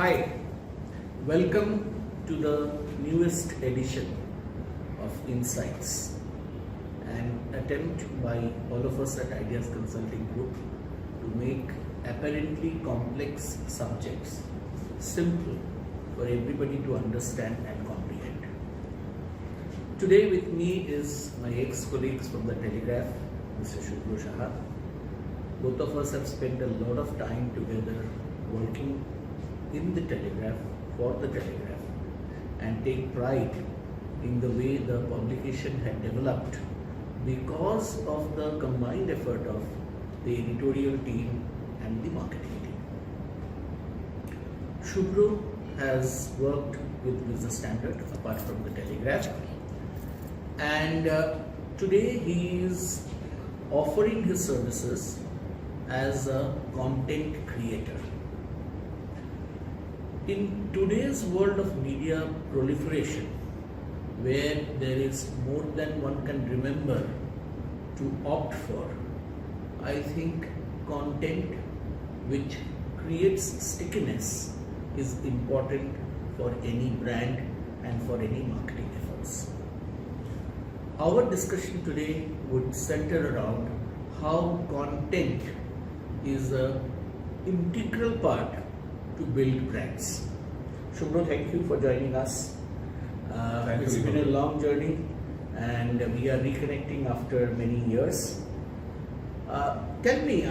Hi, welcome to the newest edition of Insights, an attempt by all of us at Aidias Consulting Group to make apparently complex subjects simple for everybody to understand and comprehend. Today with me is my ex-colleagues from the Telegraph, Mr. Shubhro Shah. Both of us have spent a lot of time together working in the Telegraph, for the Telegraph, and take pride in the way the publication had developed because of the combined effort of the editorial team and the marketing team. Shubhro has worked with Business Standard apart from the Telegraph, and today he is offering his services as a content creator. In today's world of media proliferation, where there is more than one can remember to opt for, I think content which creates stickiness is important for any brand and for any marketing efforts. Our discussion today would center around how content is an integral part to build brands. Shubhro, thank you for joining us. It's been a long journey and we are reconnecting after many years. Tell me,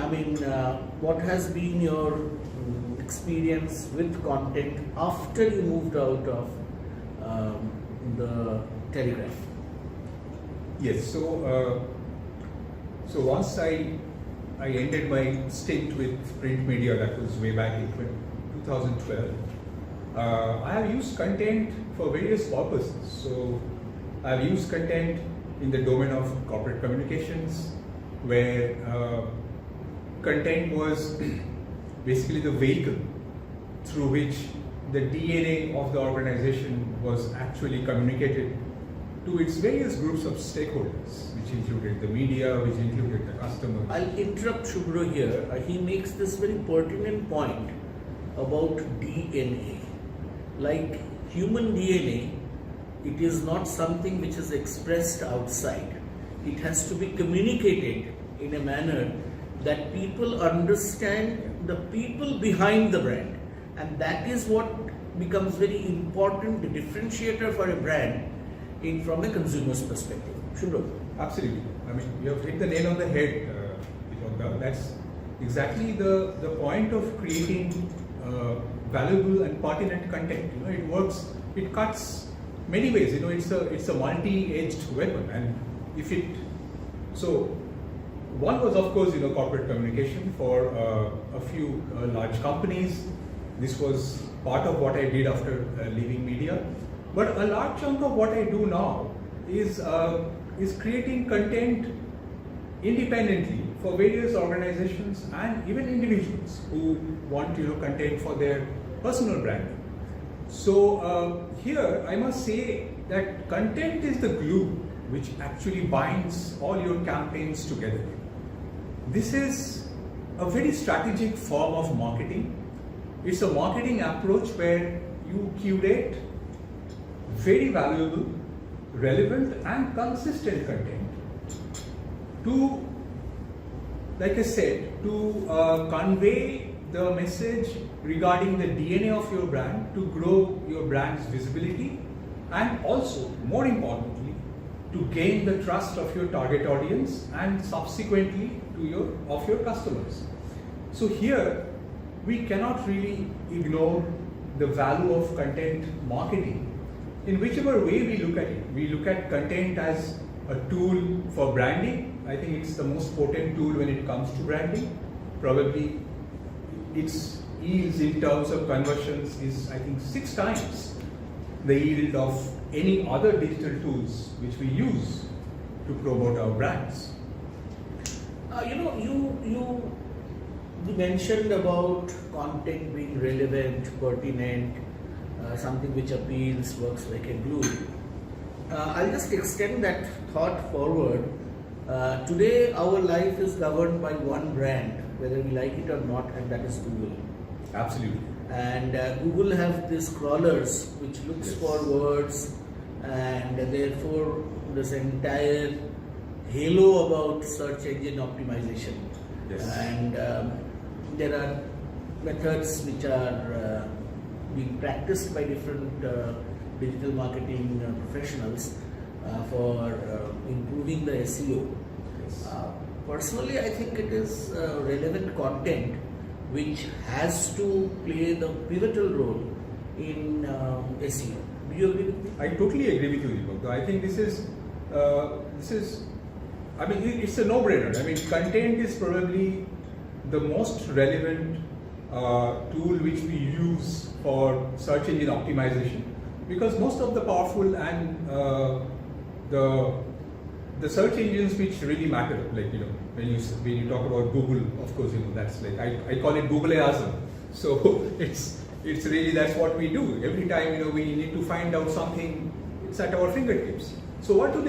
what has been your experience with content after you moved out of the Telegraph? Yes, so once I ended my stint with print media, that was way back in 2012. I have used content for various purposes. So I have used content in the domain of corporate communications, where content was basically the vehicle through which the DNA of the organization was actually communicated to its various groups of stakeholders, which included the media, which included the customers. I'll interrupt Shubhro here. He makes this very pertinent point about DNA. Like human DNA, it is not something which is expressed outside. It has to be communicated in a manner that people understand the people behind the brand. And that is what becomes very important, the differentiator for a brand from a consumer's perspective. Shubhro. Absolutely. You have hit the nail on the head. That's exactly the point of creating valuable and pertinent content. It works. It cuts many ways. It's a multi-edged weapon. And one was of course corporate communication for a few large companies. This was part of what I did after leaving media. But a large chunk of what I do now is creating content independently for various organizations and even individuals who want content for their personal branding. So here I must say that content is the glue which actually binds all your campaigns together. This is a very strategic form of marketing. It's a marketing approach where you curate very valuable, relevant and consistent content to, like I said, to convey the message regarding the DNA of your brand, to grow your brand's visibility, and also, more importantly, to gain the trust of your target audience and subsequently of your customers. So here, we cannot really ignore the value of content marketing in whichever way we look at it. We look at content as a tool for branding. I think it's the most potent tool when it comes to branding. Probably its yields in terms of conversions is, I think, 6 times the yield of any other digital tools which we use to promote our brands. You mentioned about content being relevant, pertinent, something which appeals, works like a glue. I'll just extend that thought forward. Today our life is governed by one brand, whether we like it or not, and that is Google. Absolutely. And Google have these crawlers which looks Yes. for words, and therefore this entire halo about search engine optimization. Yes. And there are methods which are being practiced by different digital marketing professionals for improving the SEO. Yes. Personally, I think it is relevant content which has to play the pivotal role in SEO. Do you agree with me? I totally agree with you, Deepak. I think this is, I mean, it's a no-brainer. I mean, content is probably the most relevant tool which we use for search engine optimization, because most of the powerful and the search engines which really matter, like, you know, when you talk about Google, of course, you know, that's like, I call it Googleism. So it's really, that's what we do. Every time, you know, we need to find out something, it's at our fingertips. So what do?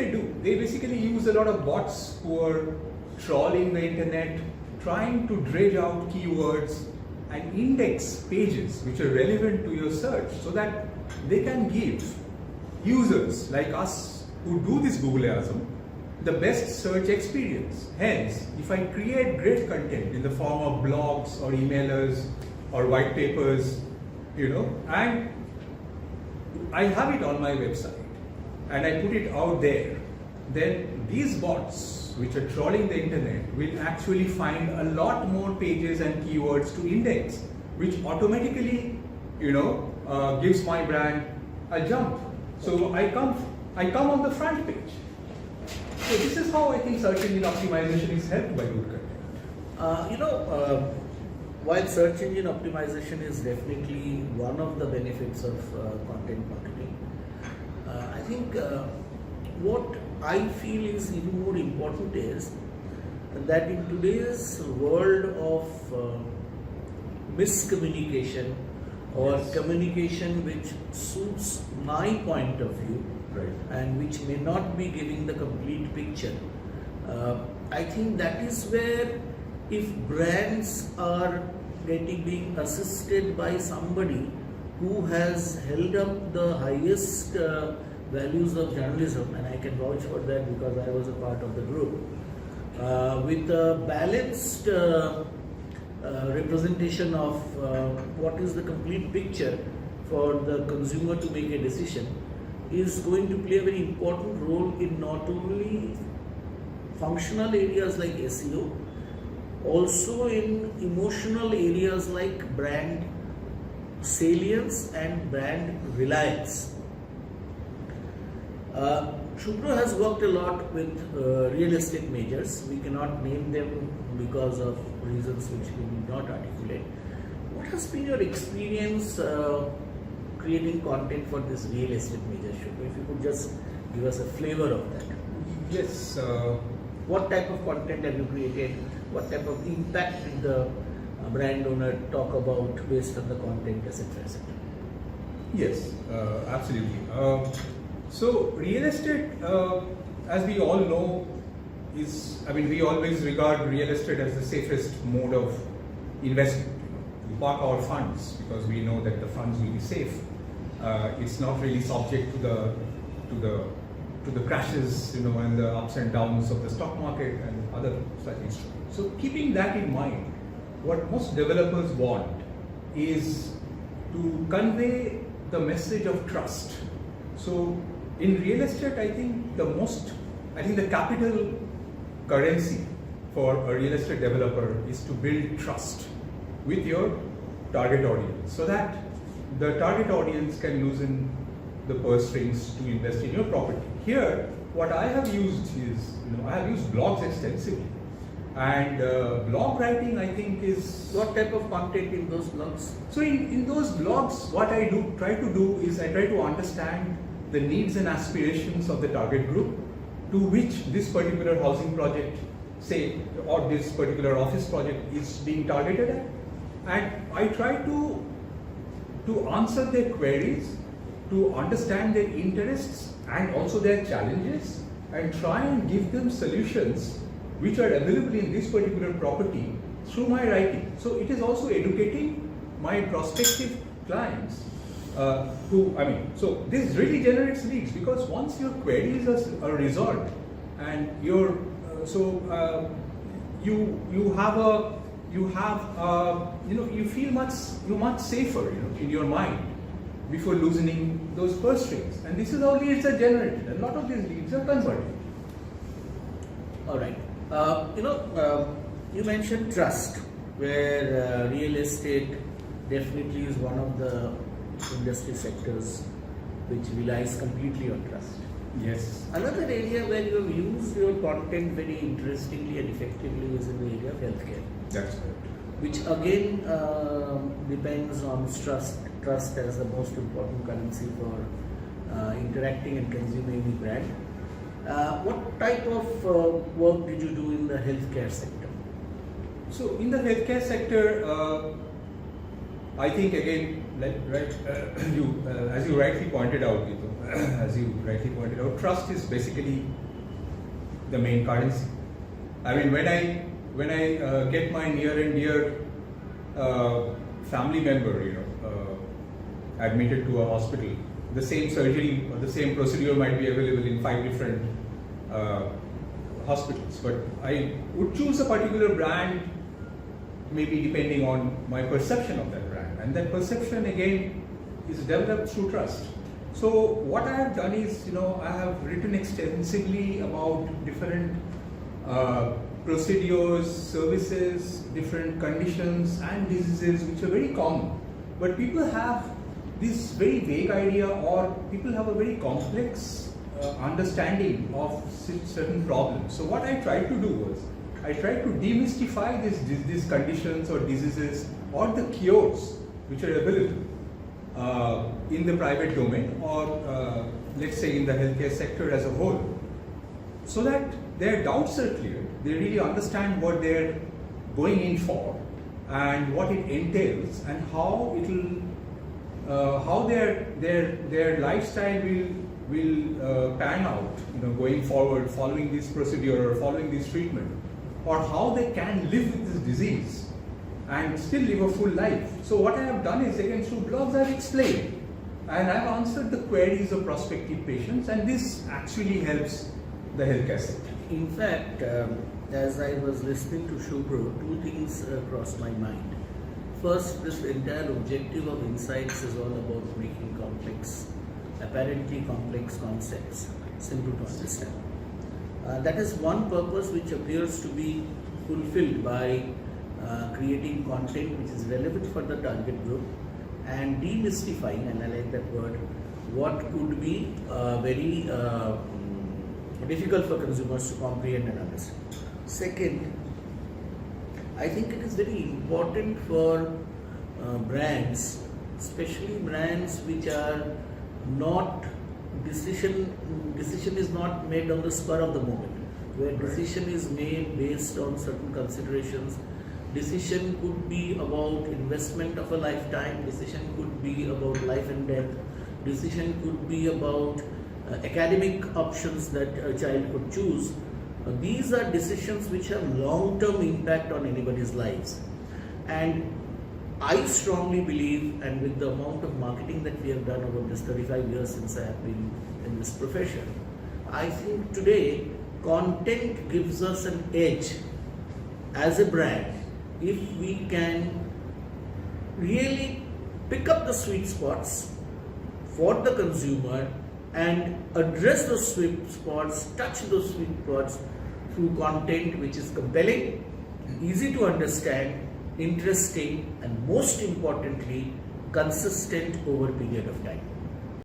They basically use a lot of bots who are trawling the internet, trying to dredge out keywords and index pages which are relevant to your search, so that they can give users like us who do this Googleism the best search experience. Hence, if I create great content in the form of blogs or emailers or white papers, you know, and I have it on my website and I put it out there, then these bots which are trawling the internet will actually find a lot more pages and keywords to index, which automatically, you know, gives my brand a jump. So I come on the front page. So this is how I think search engine optimization is helped by good content. While search engine optimization is definitely one of the benefits of content marketing, I think what I feel is even more important is that in today's world of miscommunication or Yes. communication which suits my point of view, Right. and which may not be giving the complete picture, I think that is where, if brands are being assisted by somebody who has held up the highest values of journalism, and I can vouch for that because I was a part of the group, with a balanced representation of what is the complete picture for the consumer to make a decision, is going to play a very important role in not only functional areas like SEO, also in emotional areas like brand salience and brand reliance. Shubhra has worked a lot with real estate majors. We cannot name them because of reasons which we will not articulate. What has been your experience creating content for this real estate major, Shubhra? If you could just give us a flavor of that. Yes. What type of content have you created? What type of impact did the brand owner talk about based on the content, etc., etc.? Yes, absolutely. So real estate, as we all know, we always regard real estate as the safest mode of investment. We park our funds because we know that the funds will be safe. It's not really subject to the crashes, and the ups and downs of the stock market and other such instruments. So keeping that in mind, what most developers want is to convey the message of trust. So in real estate, I think the capital currency for a real estate developer is to build trust with your target audience, so that the target audience can loosen the purse strings to invest in your property. Here, what I have used is, I have used blogs extensively, and blog writing, I think, is... What type of content in those blogs? So in those blogs, what I try to understand the needs and aspirations of the target group to which this particular housing project, say, or this particular office project is being targeted at, and I try to answer their queries, to understand their interests and also their challenges, and try and give them solutions which are available in this particular property through my writing. So it is also educating my prospective clients so this really generates leads, because once your queries are resolved and you feel much safer in your mind before loosening those purse strings, and this is how leads are generated, and a lot of these leads are converted. All right. You mentioned trust, where real estate definitely is one of the industry sectors which relies completely on trust. Yes. Another area where you have used your content very interestingly and effectively is in the area of healthcare. That's correct. Which again depends on trust as the most important currency for interacting and consuming the brand. What type of work did you do in the healthcare sector? So in the healthcare sector, I think again, as you rightly pointed out, trust is basically the main currency. I mean, when I get my near and dear family member, admitted to a hospital, the same surgery or the same procedure might be available in 5 different hospitals, but I would choose a particular brand, maybe depending on my perception of that brand, and that perception again is developed through trust. So what I have done is, I have written extensively about different procedures, services, different conditions and diseases which are very common, but people have this very vague idea, or people have a very complex understanding of certain problems. So what I tried to do was, I tried to demystify these conditions or diseases or the cures which are available in the private domain, or let's say in the healthcare sector as a whole, so that their doubts are clear, they really understand what they're going in for and what it entails, and how how their lifestyle will pan out, going forward, following this procedure or following this treatment, or how they can live with this disease and still live a full life. So what I have done is, again, through blogs I've explained, and I've answered the queries of prospective patients, and this actually helps the healthcare sector. In fact, as I was listening to Shubhro, 2 things crossed my mind. First, this entire objective of Insights is all about making apparently complex concepts simple to understand. That is one purpose which appears to be fulfilled by creating content which is relevant for the target group and demystifying, and I like that word, what could be very difficult for consumers to comprehend and understand. Second, I think it is very important for brands, especially brands which are not decision is not made on the spur of the moment, where decision is made based on certain considerations. Decision could be about investment of a lifetime, decision could be about life and death, decision could be about academic options that a child could choose. These are decisions which have long-term impact on anybody's lives, and I strongly believe, and with the amount of marketing that we have done over this 35 years since I have been in this profession, I think today content gives us an edge as a brand if we can really pick up the sweet spots for the consumer and address those sweet spots, touch those sweet spots through content which is compelling, easy to understand, interesting, and most importantly, consistent over a period of time.